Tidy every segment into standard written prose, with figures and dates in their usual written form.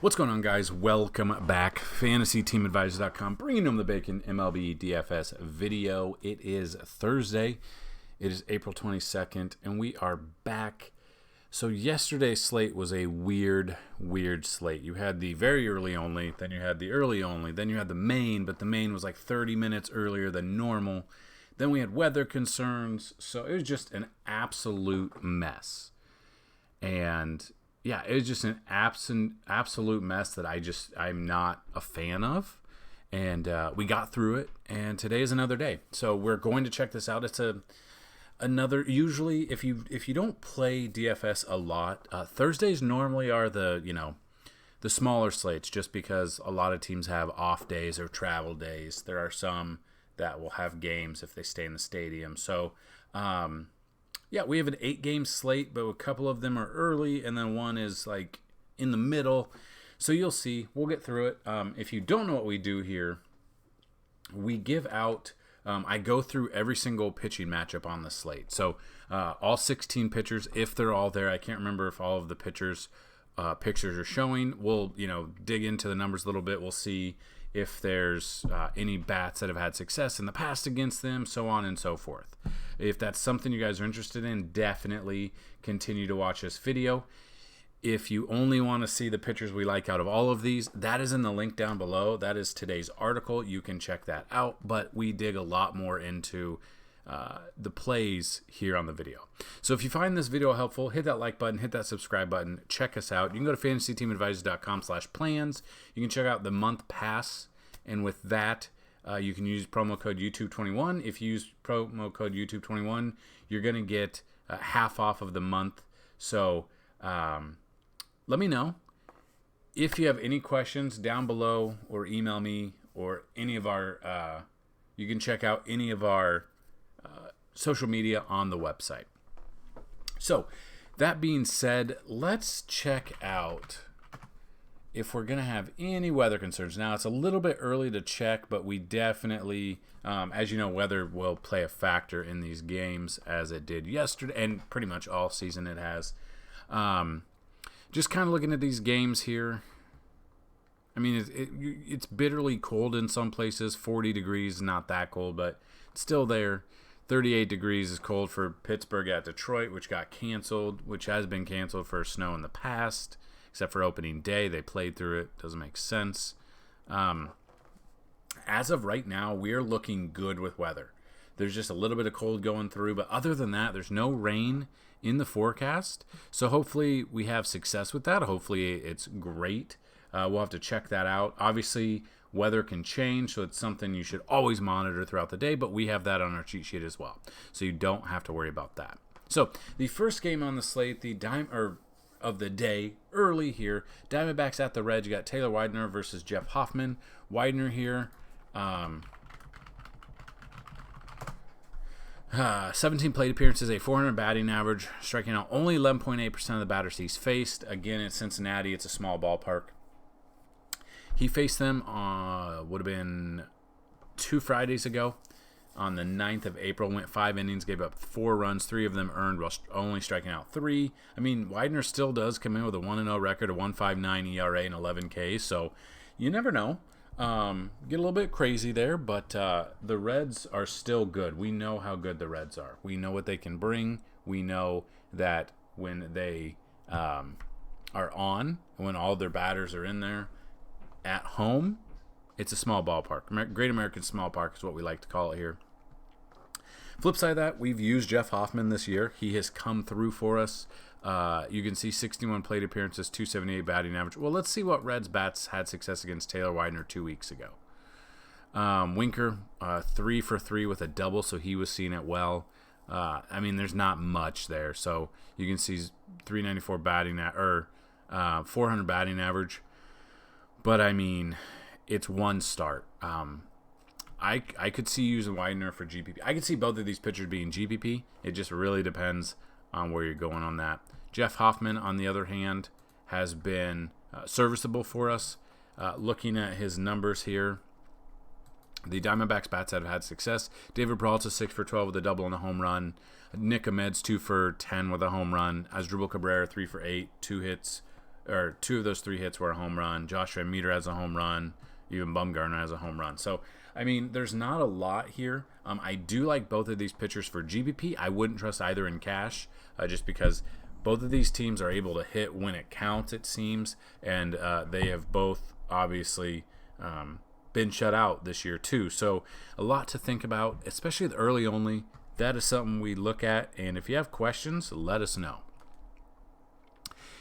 What's going on, guys? Welcome back. FantasyTeamAdvisors.com, bringing home the bacon MLB DFS video. It is Thursday. It is April 22nd, and we are back. So yesterday's slate was a weird slate. You had the very early only, then you had the early only, then you had the main, but the main was like 30 minutes earlier than normal. Then we had weather concerns, so it was just an absolute mess. And yeah, it was just an absolute mess that I'm not a fan of. And we got through it, and today is another day. So we're going to check this out. It's another, usually if you don't play DFS a lot, Thursdays normally are the smaller slates, just because a lot of teams have off days or travel days. There are some that will have games if they stay in the stadium. So yeah, we have an 8-game slate, but a couple of them are early, and then one is like in the middle. So you'll see. We'll get through it. If you don't know what we do here, we give out, I go through every single pitching matchup on the slate. So all 16 pitchers, if they're all there. I can't remember if all of the pitchers' pictures are showing. We'll dig into the numbers a little bit. We'll see if there's any bats that have had success in the past against them, so on and so forth. If that's something you guys are interested in, definitely continue to watch this video. If you only want to see the pitchers we like out of all of these, that is in the link down below. That is today's article. You can check that out, but we dig a lot more into the plays here on the video. So if you find this video helpful, hit that like button, hit that subscribe button, check us out. You can go to fantasyteamadvisors.com/plans. You can check out the month pass, and with that, you can use promo code YouTube21. If you use promo code YouTube21, you're going to get half off of the month. So let me know if you have any questions down below, or email me, or any of our, you can check out any of our social media on the website. So that being said, let's check out if we're going to have any weather concerns. Now, it's a little bit early to check, but we definitely, as you know, weather will play a factor in these games, as it did yesterday, and pretty much all season it has. Just kind of looking at these games here. I mean, it's bitterly cold in some places. 40 degrees, not that cold, but it's still there. 38 degrees is cold for Pittsburgh at Detroit, which got canceled, which has been canceled for snow in the past, except for opening day. They played through it. Doesn't make sense. As of right now, we're looking good with weather. There's just a little bit of cold going through, but other than that, there's no rain in the forecast. So hopefully we have success with that. Hopefully it's great. We'll have to check that out. Obviously, weather can change, so it's something you should always monitor throughout the day, but we have that on our cheat sheet as well, so you don't have to worry about that. So the first game on the slate, of the day, early here, Diamondbacks at the Reds. You got Taylor Widener versus Jeff Hoffman. Widener here, 17 plate appearances, a 400 batting average, striking out only 11.8% of the batters he's faced. Again, in Cincinnati, it's a small ballpark. He faced them, would have been 2 Fridays ago, on the 9th of April. Went 5 innings, gave up 4 runs, 3 of them earned while only striking out 3. I mean, Widener still does come in with a 1-0 record, a 1.59 ERA, and 11 Ks, so you never know. Get a little bit crazy there, but the Reds are still good. We know how good the Reds are. We know what they can bring. We know that when they are on, when all their batters are in there, at home, it's a small ballpark. Great American Small Park is what we like to call it here. Flip side of that, we've used Jeff Hoffman this year. He has come through for us. You can see 61 plate appearances, 278 batting average. Well, let's see what Reds bats had success against Taylor Widener 2 weeks ago. Winker, 3 for 3 with a double, so he was seeing it well. I mean, there's not much there. So you can see 394 batting, 400 batting average. But, I mean, it's one start. I could see using Widener for GPP. I could see both of these pitchers being GPP. It just really depends on where you're going on that. Jeff Hoffman, on the other hand, has been serviceable for us. Looking at his numbers here, the Diamondbacks bats that have had success. David Peralta, 6 for 12 with a double and a home run. Nick Ahmed's 2 for 10 with a home run. Asdrubal Cabrera, 3 for 8, 2 hits, or 2 of those 3 hits were a home run. Joshua Meter has a home run. Even Bumgarner has a home run. So, I mean, there's not a lot here. I do like both of these pitchers for GPP. I wouldn't trust either in cash, just because both of these teams are able to hit when it counts, it seems, and they have both obviously been shut out this year too. So a lot to think about, especially the early only. That is something we look at, and if you have questions, let us know.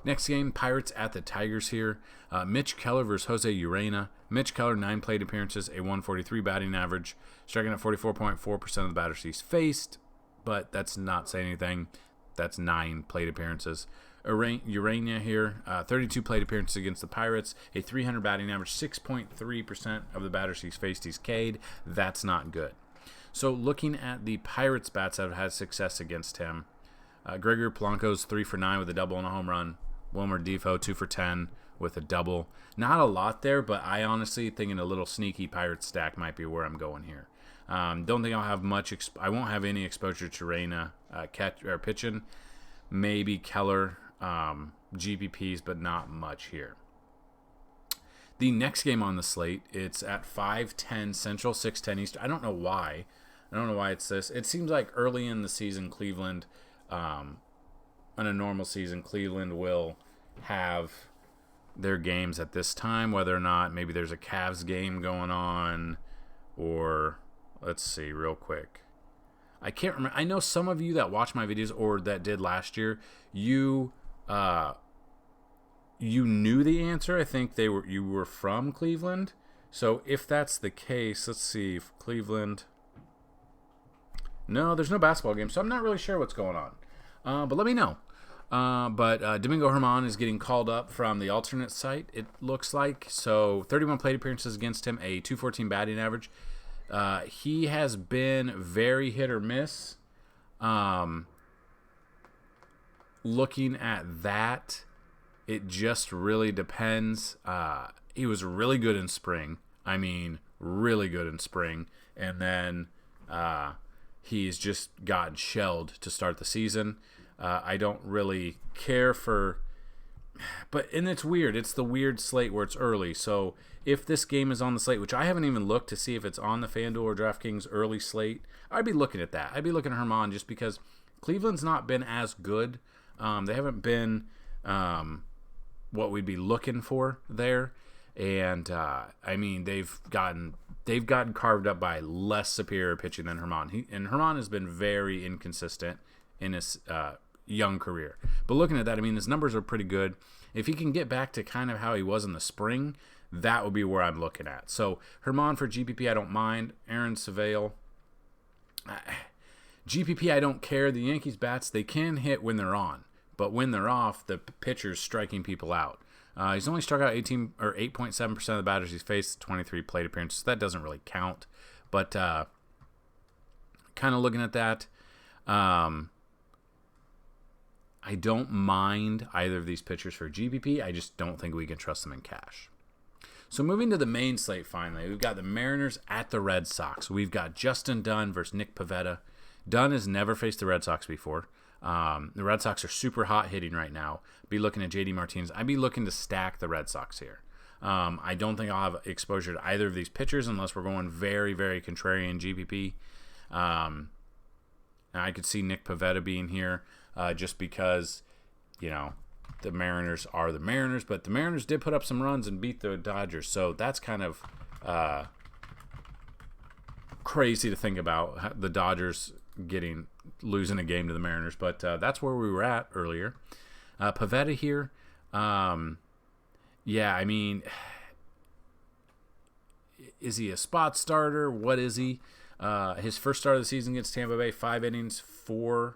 Next game, Pirates at the Tigers here. Mitch Keller versus Jose Urena. Mitch Keller, 9 plate appearances, a 143 batting average, striking at 44.4% of the batters he's faced, but that's not saying anything. That's 9 plate appearances. Urena here, 32 plate appearances against the Pirates, a 300 batting average, 6.3% of the batters he's faced he's K'd. That's not good. So looking at the Pirates bats that have had success against him, Gregory Polanco's 3 for 9 with a double and a home run. Wilmer Difo 2 for 10 with a double. Not a lot there, but I honestly thinking a little sneaky Pirates stack might be where I'm going here. Don't think I'll have much. I won't have any exposure to Urena pitching. Maybe Keller GPPs, but not much here. The next game on the slate, it's at 5:10 Central, 6:10 Eastern. I don't know why. It's this. It seems like early in the season, Cleveland, on a normal season, Cleveland will have their games at this time, whether or not maybe there's a Cavs game going on, or let's see real quick. I can't remember. I know some of you that watch my videos or that did last year, you knew the answer. I think you were from Cleveland. So if that's the case, let's see if Cleveland. No, there's no basketball game, so I'm not really sure what's going on. But let me know. But Domingo Herman is getting called up from the alternate site, it looks like. So 31 plate appearances against him, a 214 batting average. He has been very hit or miss. Looking at that, it just really depends. He was really good in spring. I mean, really good in spring. And then he's just gotten shelled to start the season. I don't really care for... and it's weird. It's the weird slate where it's early. So if this game is on the slate, which I haven't even looked to see if it's on the FanDuel or DraftKings early slate, I'd be looking at that. I'd be looking at Herman just because Cleveland's not been as good. They haven't been what we'd be looking for there. And, I mean, they've gotten carved up by less superior pitching than Herman. And Herman has been very inconsistent in his young career. But looking at that, I mean, his numbers are pretty good. If he can get back to kind of how he was in the spring, that would be where I'm looking at. So Herman for GPP, I don't mind. Aaron Savale, GPP, I don't care. The Yankees bats, they can hit when they're on, but when they're off, the pitcher's striking people out. He's only struck out 8.7% of the batters he's faced, 23 plate appearances. That doesn't really count, but kind of looking at that. I don't mind either of these pitchers for GPP. I just don't think we can trust them in cash. So moving to the main slate finally, we've got the Mariners at the Red Sox. We've got Justin Dunn versus Nick Pivetta. Dunn has never faced the Red Sox before. The Red Sox are super hot hitting right now. Be looking at JD Martinez. I'd be looking to stack the Red Sox here. I don't think I'll have exposure to either of these pitchers unless we're going very, very contrarian GPP. And I could see Nick Pivetta being here just because, the Mariners are the Mariners. But the Mariners did put up some runs and beat the Dodgers. So that's kind of crazy to think about, the Dodgers losing a game to the Mariners. But that's where we were at earlier. Pivetta here. Yeah, I mean, is he a spot starter? What is he? His first start of the season against Tampa Bay, 5 innings, no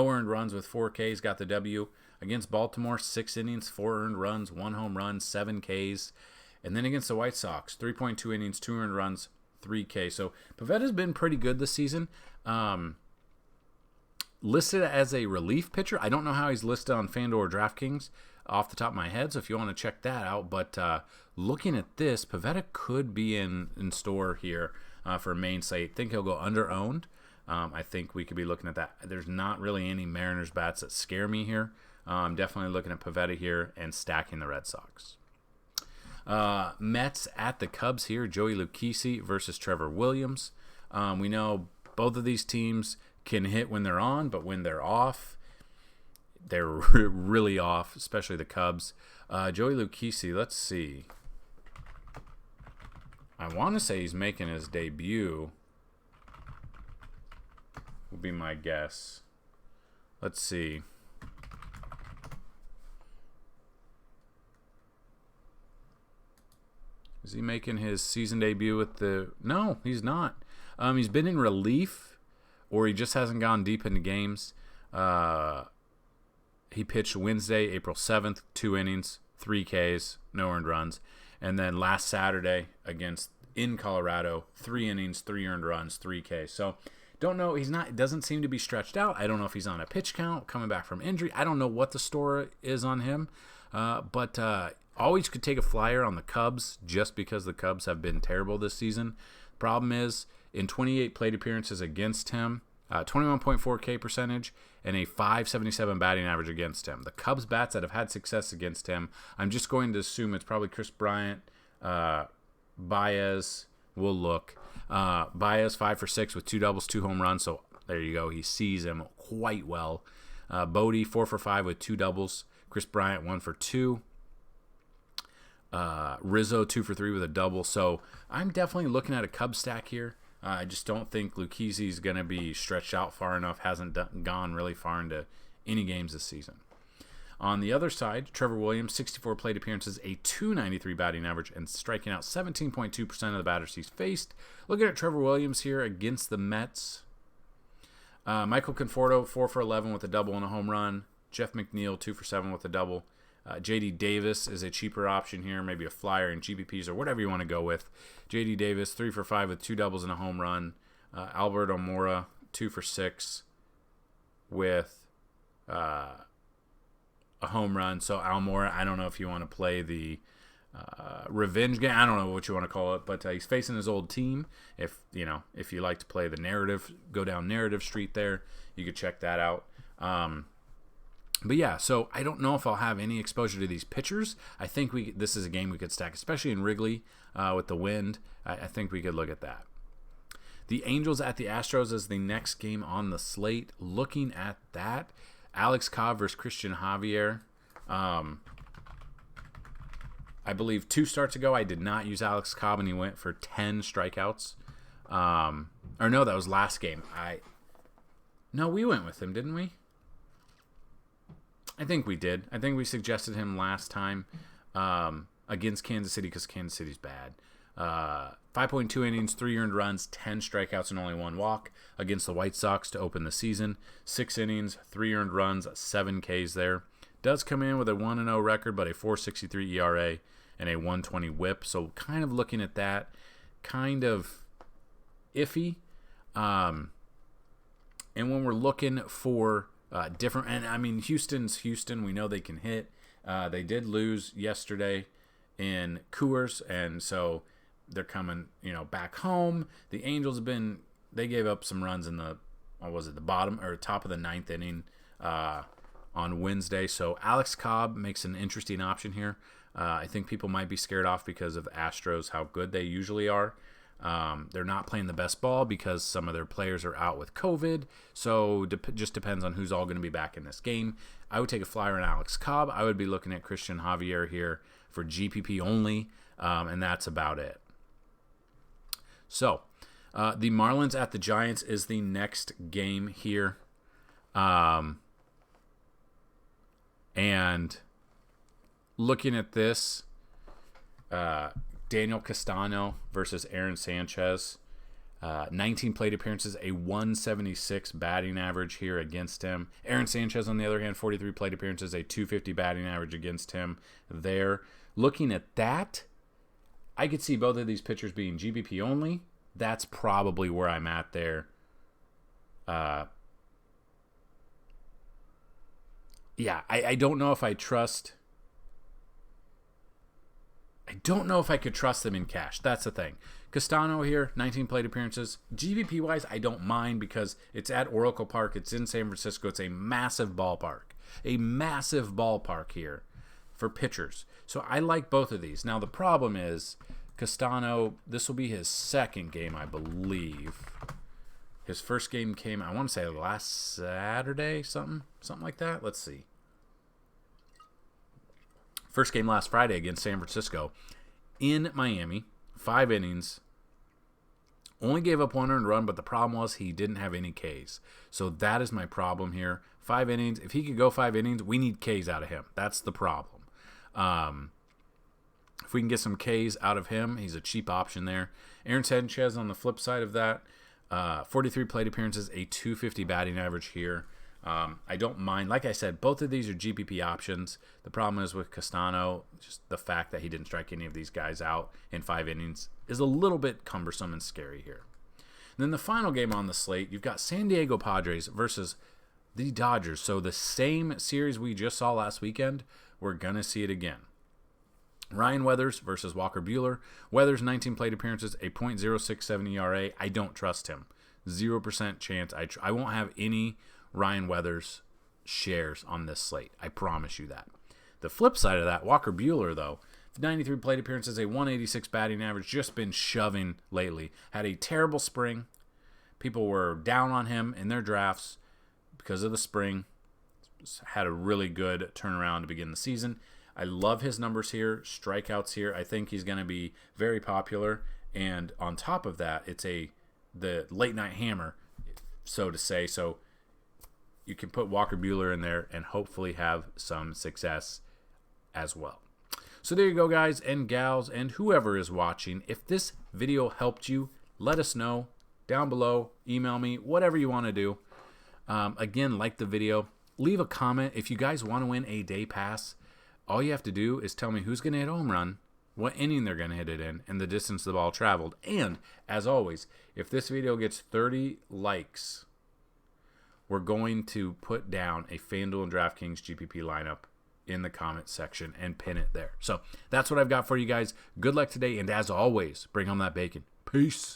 earned runs with 4 Ks, got the W. Against Baltimore, 6 innings, 4 earned runs, 1 home run, 7 Ks. And then against the White Sox, 3.2 innings, 2 earned runs, 3 Ks. So Pivetta's been pretty good this season. Listed as a relief pitcher. I don't know how he's listed on FanDuel or DraftKings off the top of my head, so if you want to check that out. But looking at this, Pivetta could be in store here for a main slate. I think he'll go under-owned. I think we could be looking at that. There's not really any Mariners bats that scare me here. Definitely looking at Pivetta here and stacking the Red Sox. Mets at the Cubs here. Joey Lucchesi versus Trevor Williams. We know both of these teams can hit when they're on, but when they're off, they're really off, especially the Cubs. Joey Lucchesi, let's see. I want to say he's making his debut. Will be my guess. Let's see. Is he making his season debut with the... No, he's not. He's been in relief, or he just hasn't gone deep into games. He pitched Wednesday, April 7th, 2 innings, 3 Ks, no earned runs. And then last Saturday in Colorado, 3 innings, 3 earned runs, 3 Ks. So don't know. Doesn't seem to be stretched out. I don't know if he's on a pitch count, coming back from injury. I don't know what the story is on him. But always could take a flyer on the Cubs just because the Cubs have been terrible this season. Problem is, in 28 plate appearances against him, 21.4 K percentage and a 577 batting average against him. The Cubs bats that have had success against him, I'm just going to assume it's probably Chris Bryant, Baez. We'll look. Baez 5 for 6 with 2 doubles, 2 home runs. So there you go. He sees him quite well. Bodie 4 for 5 with 2 doubles. Chris Bryant 1 for 2. Rizzo 2 for 3 with a double. So I'm definitely looking at a Cub stack here. I just don't think Lucchesi is going to be stretched out far enough. Hasn't gone really far into any games this season. On the other side, Trevor Williams, 64 plate appearances, a 293 batting average, and striking out 17.2% of the batters he's faced. Looking at Trevor Williams here against the Mets. Michael Conforto, 4 for 11 with a double and a home run. Jeff McNeil, 2 for 7 with a double. J.D. Davis is a cheaper option here, maybe a flyer in GPPs or whatever you want to go with. J.D. Davis, 3 for 5 with 2 doubles and a home run. Alberto Mora, 2 for 6 with a home run. So Almora, I don't know if you want to play the revenge game. I don't know what you want to call it, but he's facing his old team. If you like to play the narrative, go down narrative street there, you could check that out. But yeah, so I don't know if I'll have any exposure to these pitchers. I think this is a game we could stack, especially in Wrigley with the wind. I think we could look at that. The Angels at the Astros is the next game on the slate. Looking at that, Alex Cobb versus Christian Javier. I believe 2 starts ago, I did not use Alex Cobb, and he went for 10 strikeouts. Or no, that was last game. No, we went with him, didn't we? I think we did. I think we suggested him last time against Kansas City because Kansas City's bad. 5.2 innings, 3 earned runs, 10 strikeouts, and only 1 walk against the White Sox to open the season. 6 innings, 3 earned runs, 7 Ks there. Does come in with a 1-0 record, but a 4.63 ERA and a 1.20 WHIP. So kind of looking at that, kind of iffy. And when we're looking for different, and I mean, Houston's Houston. We know they can hit. They did lose yesterday in Coors, and so they're coming, back home. The Angels they gave up some runs in the bottom or top of the 9th inning on Wednesday. So Alex Cobb makes an interesting option here. I think people might be scared off because of the Astros, how good they usually are. They're not playing the best ball because some of their players are out with COVID. So just depends on who's all going to be back in this game. I would take a flyer on Alex Cobb. I would be looking at Christian Javier here for GPP only, and that's about it. So the Marlins at the Giants is the next game here. And looking at this, Daniel Castano versus Aaron Sanchez. 19 plate appearances, a 176 batting average here against him. Aaron Sanchez, on the other hand, 43 plate appearances, a 250 batting average against him there. Looking at that, I could see both of these pitchers being GPP only. That's probably where I'm at there. I don't know if I trust... I don't know if I could trust them in cash. That's the thing. Castano here, 19 plate appearances. GVP-wise, I don't mind because it's at Oracle Park. It's in San Francisco. It's a massive ballpark. a massive ballpark here for pitchers. So I like both of these. Now the problem is Castano, this will be his second game, I believe. His first game came, I want to say last Saturday, something like that. Let's see. First game last Friday against San Francisco in Miami. 5 innings. Only gave up 1 earned run, but the problem was he didn't have any Ks. So that is my problem here. 5 innings. If he could go 5 innings, we need Ks out of him. That's the problem. If we can get some Ks out of him, he's a cheap option there. Aaron Sanchez on the flip side of that. 43 plate appearances, a 250 batting average here. I don't mind. Like I said, both of these are GPP options. The problem is with Castano, just the fact that he didn't strike any of these guys out in 5 innings is a little bit cumbersome and scary here. And then the final game on the slate, you've got San Diego Padres versus the Dodgers. So the same series we just saw last weekend, we're going to see it again. Ryan Weathers versus Walker Bueller. Weathers, 19 plate appearances, a .067 ERA. I don't trust him. 0% chance. I won't have any Ryan Weathers shares on this slate. I promise you that. The flip side of that, Walker Bueller, though, 93 plate appearances, a 186 batting average, just been shoving lately. Had a terrible spring. People were down on him in their drafts because of the spring. Had a really good turnaround to begin the season. I love his numbers here, strikeouts here. I think he's going to be very popular. And on top of that, it's the late night hammer, so to say. So you can put Walker Bueller in there and hopefully have some success as well. So there you go, guys and gals, and whoever is watching. If this video helped you, let us know down below. Email me, whatever you want to do. Again, like the video. Leave a comment. If you guys want to win a day pass, all you have to do is tell me who's going to hit a home run, what inning they're going to hit it in, and the distance the ball traveled. And, as always, if this video gets 30 likes, we're going to put down a FanDuel and DraftKings GPP lineup in the comment section and pin it there. So that's what I've got for you guys. Good luck today, and as always, bring home that bacon. Peace.